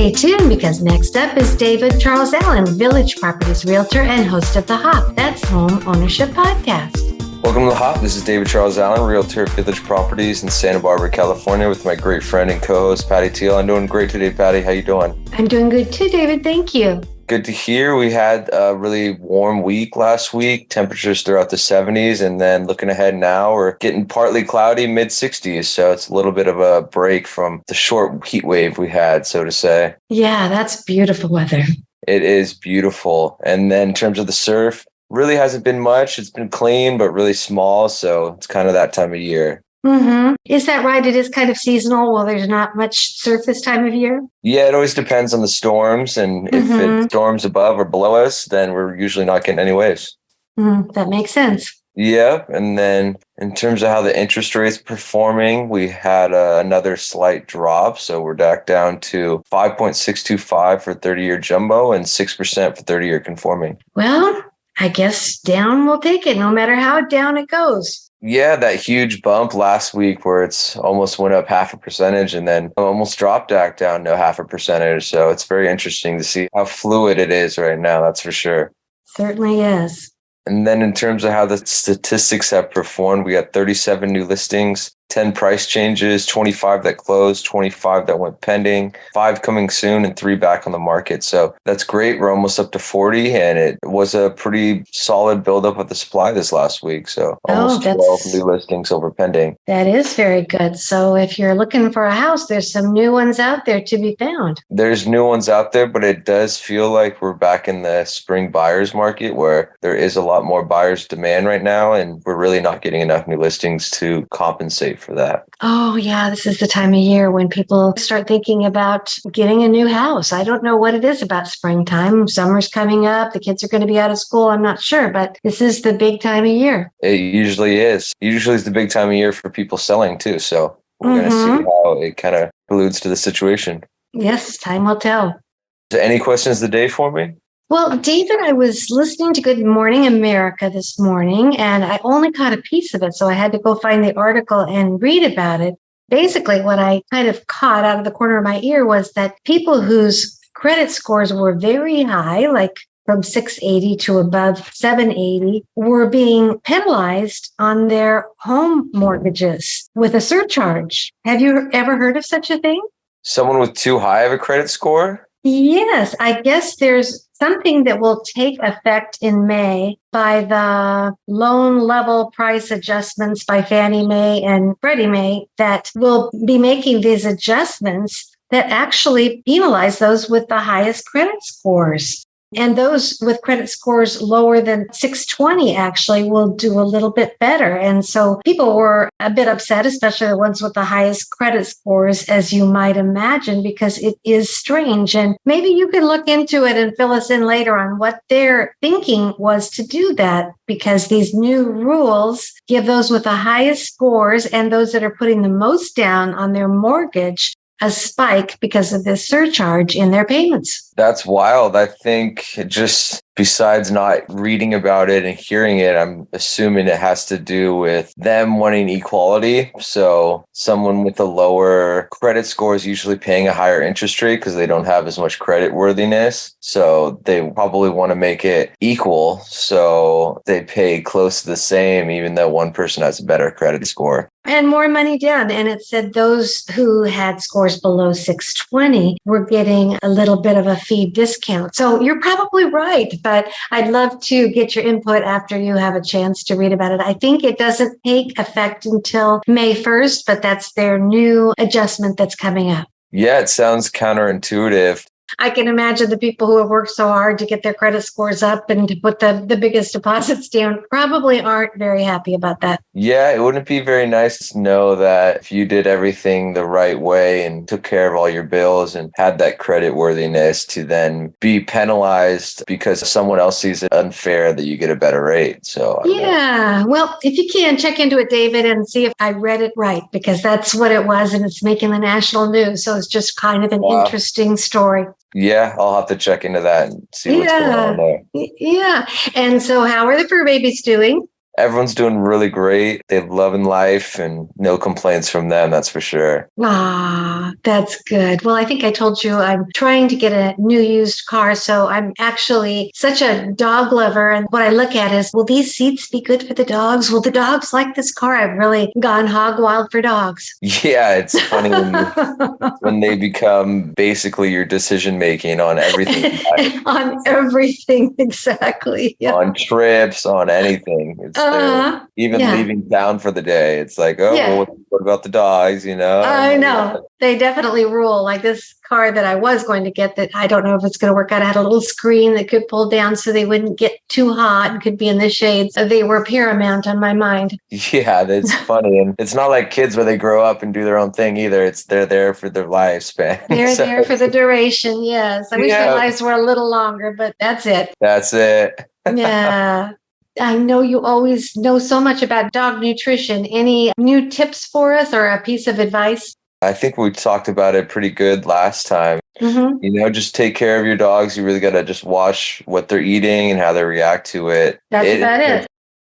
Stay tuned because next up is David Charles Allen, Village Properties Realtor and host of The Hop. That's Home Ownership Podcast. Welcome to The Hop. This is David Charles Allen, Realtor at Village Properties in Santa Barbara, California, with my great friend and co-host, Patti Teal. I'm doing great today, Patti. How you doing? I'm doing good too, David. Thank you. Good to hear. We had a really warm week last week, temperatures throughout the 70s, and then looking ahead now, we're getting partly cloudy, mid-60s. So it's a little bit of a break from the short heat wave we had, so to say. Yeah, that's beautiful weather. It is beautiful. And then in terms of the surf, really hasn't been much. It's been clean, but really small. So it's kind of that time of year. Mm-hmm. Is that right? It is kind of seasonal. Well, there's not much surf this time of year. Yeah, it always depends on the storms. And if it storms above or below us, then we're usually not getting any waves. That makes sense. Yeah. And then in terms of how the interest rate's performing, we had another slight drop. So we're back down to 5.625 for 30-year jumbo and 6% for 30-year conforming. Well, I guess down will take it no matter how down it goes. Yeah, that huge bump last week where it's almost went up 0.5% and then almost dropped back down to 0.5%. So it's very interesting to see how fluid it is right now. That's for sure. Certainly is. And then in terms of how the statistics have performed, we got 37 new listings, 10 price changes, 25 that closed, 25 that went pending, 5 coming soon, and 3 back on the market. So that's great. We're almost up to 40, and it was a pretty solid buildup of the supply this last week. So almost 12 new listings over pending. That is very good. So if you're looking for a house, there's some new ones out there to be found. There's new ones out there, but it does feel like we're back in the spring buyer's market where there is a lot more buyer's demand right now, and we're really not getting enough new listings to compensate for that. Oh, yeah. This is the time of year when people start thinking about getting a new house. I don't know what it is about springtime. Summer's coming up. The kids are going to be out of school. I'm not sure, but this is the big time of year. It usually is. Usually it's the big time of year for people selling too. So we're going to see how it kind of alludes to the situation. Yes, time will tell. Any questions today for me? Well, David, I was listening to Good Morning America this morning, and I only caught a piece of it, so I had to go find the article and read about it. Basically, what I kind of caught out of the corner of my ear was that people whose credit scores were very high, like from 680 to above 780, were being penalized on their home mortgages with a surcharge. Have you ever heard of such a thing? Someone with too high of a credit score? Yes, I guess there's something that will take effect in May by the loan level price adjustments by Fannie Mae and Freddie Mae that will be making these adjustments that actually penalize those with the highest credit scores. And those with credit scores lower than 620 actually will do a little bit better. And so people were a bit upset, especially the ones with the highest credit scores, as you might imagine, because it is strange. And maybe you can look into it and fill us in later on what their thinking was to do that, because these new rules give those with the highest scores and those that are putting the most down on their mortgage a spike because of this surcharge in their payments. That's wild. I think just besides not reading about it and hearing it, I'm assuming it has to do with them wanting equality. So someone with a lower credit score is usually paying a higher interest rate because they don't have as much credit worthiness. So they probably want to make it equal. So they pay close to the same, even though one person has a better credit score. And more money down. And it said those who had scores below 620 were getting a little bit of a fee discount. So you're probably right, but I'd love to get your input after you have a chance to read about it. I think it doesn't take effect until May 1st, but that's their new adjustment that's coming up. Yeah, it sounds counterintuitive. I can imagine the people who have worked so hard to get their credit scores up and to put the biggest deposits down probably aren't very happy about that. Yeah, it wouldn't be very nice to know that if you did everything the right way and took care of all your bills and had that credit worthiness to then be penalized because someone else sees it unfair that you get a better rate. So yeah, well, if you can, check into it, David, and see if I read it right, because that's what it was and it's making the national news. So it's just kind of an interesting story. Yeah, I'll have to check into that and see what's going on there. Yeah. And so how are the fur babies doing? Everyone's doing really great. They're loving life and no complaints from them, that's for sure. Ah, that's good. Well, I think I told you I'm trying to get a new used car. So I'm actually such a dog lover. And what I look at is, will these seats be good for the dogs? Will the dogs like this car? I've really gone hog wild for dogs. Yeah, it's funny when they become basically your decision making on everything in life. On everything, exactly. Yeah. On trips, on anything. It's there. Even Yeah. leaving town for the day. It's like, oh, Yeah. well, what about the dogs? Oh I my know. God. They definitely rule. Like this car that I was going to get that I don't know if it's going to work out. I had a little screen that could pull down so they wouldn't get too hot and could be in the shade. So they were paramount on my mind. Yeah, that's funny. And it's not like kids where they grow up and do their own thing either. They're there for their lifespan. They're So, there for the duration. Yes. I wish their yeah, lives were a little longer, but that's it. that's it. Yeah. I know you always know so much about dog nutrition. Any new tips for us or a piece of advice? I think we talked about it pretty good last time. Mm-hmm. Just take care of your dogs. You really got to just watch what they're eating and how they react to it. That's about it.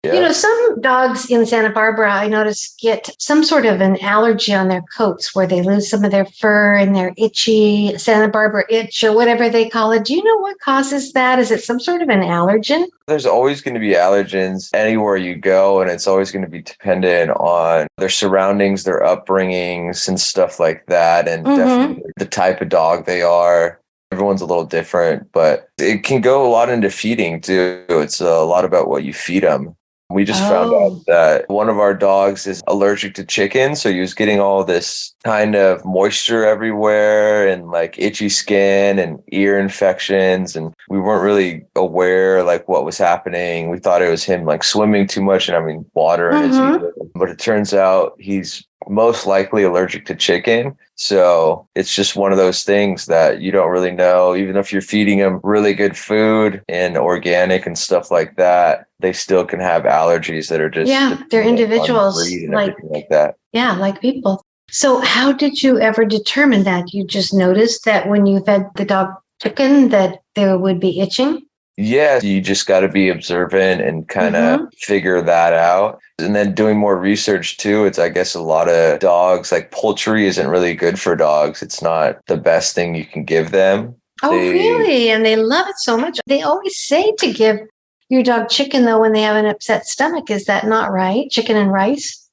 Yeah. Some dogs in Santa Barbara, I notice, get some sort of an allergy on their coats where they lose some of their fur and they're itchy, Santa Barbara itch or whatever they call it. Do you know what causes that? Is it some sort of an allergen? There's always going to be allergens anywhere you go, and it's always going to be dependent on their surroundings, their upbringings, and stuff like that, and definitely the type of dog they are. Everyone's a little different, but it can go a lot into feeding too. It's a lot about what you feed them. We just found out that one of our dogs is allergic to chicken. So he was getting all this kind of moisture everywhere and like itchy skin and ear infections. And we weren't really aware like what was happening. We thought it was him like swimming too much and having water in his ear. But it turns out he's most likely allergic to chicken. So it's just one of those things that you don't really know. Even if you're feeding them really good food and organic and stuff like that, they still can have allergies that are just they're individuals and everything like that. Yeah, like people. So how did you ever determine that? You just noticed that when you fed the dog chicken that there would be itching? Yeah, you just got to be observant and kind of figure that out. And then doing more research too, it's, I guess, a lot of dogs, like poultry isn't really good for dogs. It's not the best thing you can give them. Really? And they love it so much. They always say to give your dog chicken, though, when they have an upset stomach. Is that not right? Chicken and rice?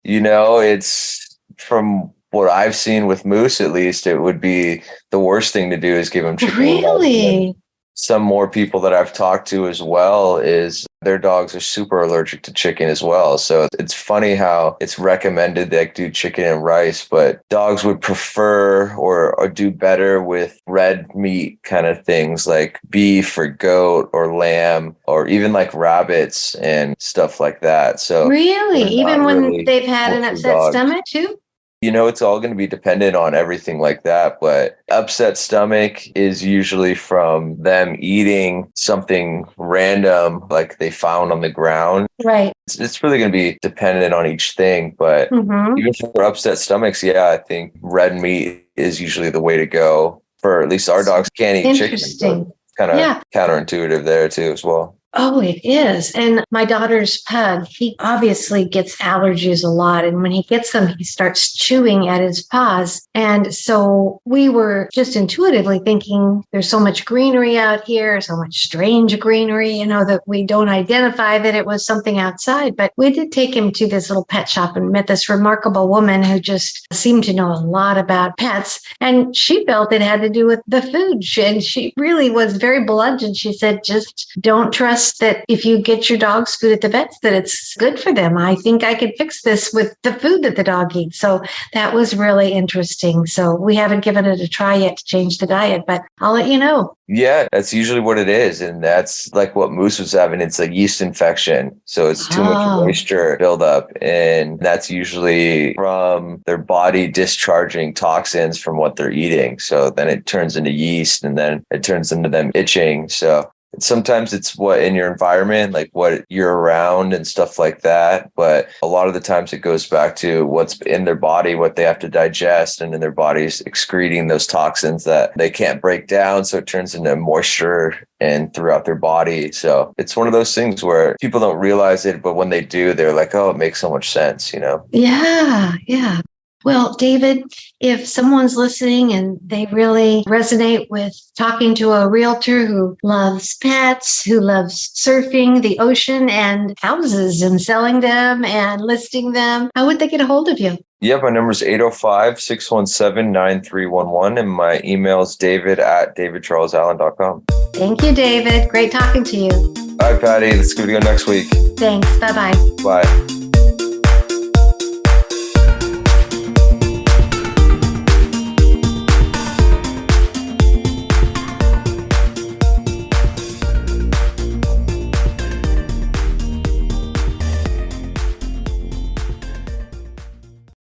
It's from what I've seen with Moose, at least, it would be the worst thing to do is give them chicken. Really? Some more people that I've talked to as well is their dogs are super allergic to chicken as well. So it's funny how it's recommended they do chicken and rice, but dogs would prefer or do better with red meat kind of things like beef or goat or lamb or even like rabbits and stuff like that. So really, even when they've had an upset stomach too? It's all going to be dependent on everything like that. But upset stomach is usually from them eating something random, like they found on the ground. Right. It's really going to be dependent on each thing. But even for upset stomachs, I think red meat is usually the way to go. For at least our dogs can't eat chicken. So kind of counterintuitive there too as well. Oh, it is. And my daughter's pug, he obviously gets allergies a lot. And when he gets them, he starts chewing at his paws. And so we were just intuitively thinking there's so much greenery out here, so much strange greenery, that we don't identify that it was something outside. But we did take him to this little pet shop and met this remarkable woman who just seemed to know a lot about pets. And she felt it had to do with the food. And she really was very blunt. And she said, just don't trust that if you get your dog's food at the vet's, that it's good for them. I think I could fix this with the food that the dog eats. So that was really interesting. So we haven't given it a try yet to change the diet, but I'll let you know. Yeah, that's usually what it is. And that's like what Moose was having. It's a yeast infection. So it's too much moisture buildup. And that's usually from their body discharging toxins from what they're eating. So then it turns into yeast and then it turns into them itching. So Sometimes it's what in your environment, like what you're around and stuff like that. But a lot of the times it goes back to what's in their body, what they have to digest, and in their bodies excreting those toxins that they can't break down. So it turns into moisture and throughout their body. So it's one of those things where people don't realize it, but when they do, they're like, oh, it makes so much sense, you know? Yeah, yeah. Well, David, if someone's listening and they really resonate with talking to a realtor who loves pets, who loves surfing, the ocean, and houses and selling them and listing them, how would they get a hold of you? Yeah, my number is 805-617-9311, and my email is david@davidcharlesallen.com. Thank you, David. Great talking to you. All right, Patty, let's go next week. Thanks. Bye-bye. Bye.